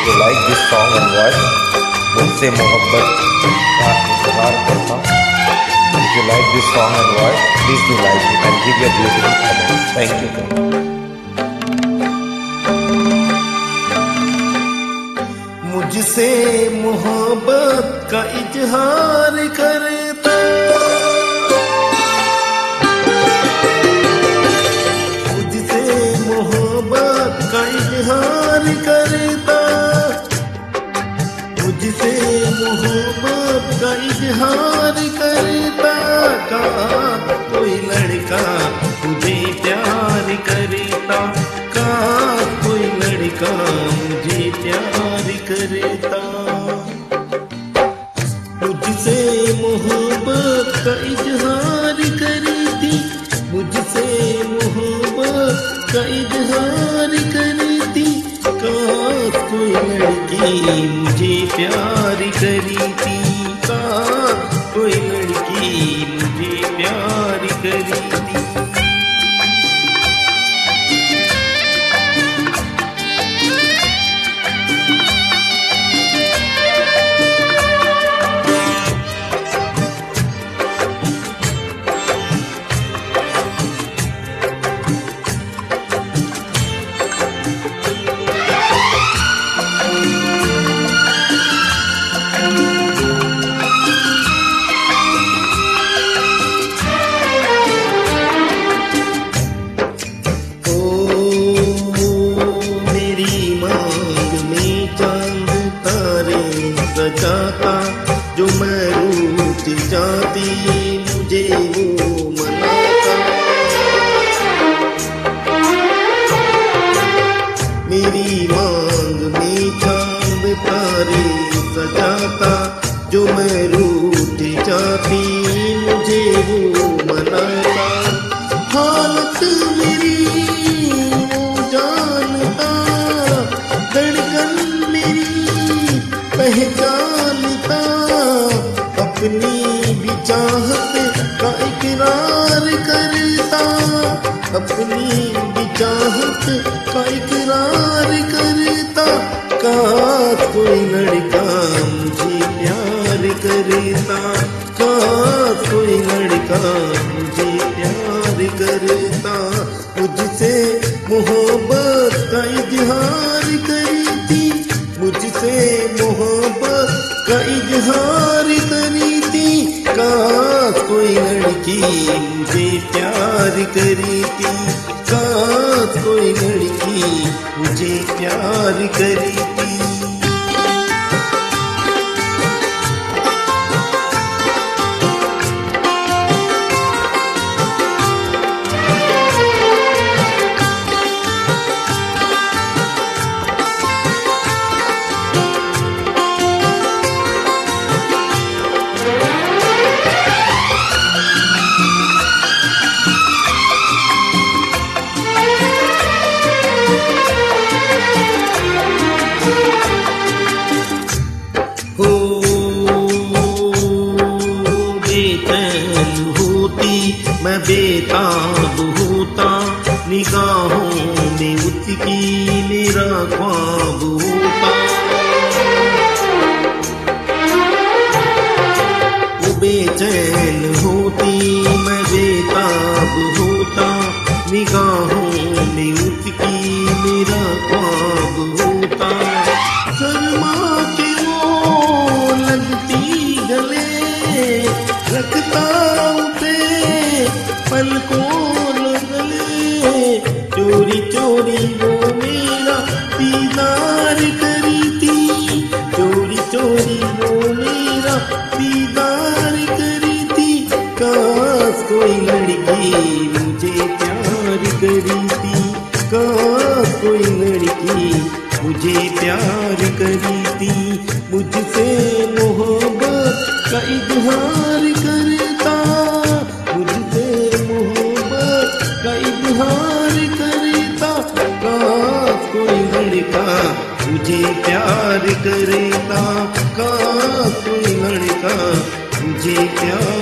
you like this song and voice, मुझसे मोहब्बत का इजहार करता हूँ. If you like this song and voice, please do like it and give your beautiful comments. Thank you. मुझसे मोहब्बत का इजहार करता, मुझसे मोहब्बत का इजहार करता, मुझसे मोहब्बत का इजहार करता. कहा कोई लड़का मुझे प्यार करता, कहा कोई लड़का मुझे प्यार करता. मुझसे मोहब्बत का इजहार करती, मुझसे मोहब्बत का इजहार करती. काश कोई लड़की मुझे प्यार करती, काश कोई लड़की मुझे प्यार करती. सजाता जो मैं रूठ जाती, मुझे वो मनाता. मेरी मांग में चांद तारे सजाता, जो मैं रूठ जाती, मुझे वो मनाता. हालत मेरी वो जानता, धड़कन मेरी पहचानता. अपनी भी चाहत का इकरार करता, अपनी भी चाहत का इकरार करता. काश कोई लड़का मुझे प्यार करता, काश कोई लड़का मुझे प्यार करता. मुझसे मोहब्बत का इजहार करती, मुझसे मोहब्बत का इजहार करती. काश कोई लड़की मुझे प्यार करती, काश कोई लड़की मुझे प्यार करती. मैं बेताब होता, निगाहों में उसकी मेरा ख्वाब होता. वो बेचैन होती, मैं बेताब होता, निगाहों में उसकी मेरा ख्वाब होता. शर्मा के वो लगती गले, रखता पलकों गले, चोरी चोरी वो मेरा दीदार करती, चोरी चोरी वो मेरा दीदार करती. काश कोई लड़की मुझे प्यार करती, काश कोई लड़की मुझे प्यार करती. मुझसे मोहब्बत का इजहार करता, मुझसे मोहब्बत का इजहार करता. काश कोई लड़का मुझे प्यार करता, काश कोई लड़का मुझे प्यार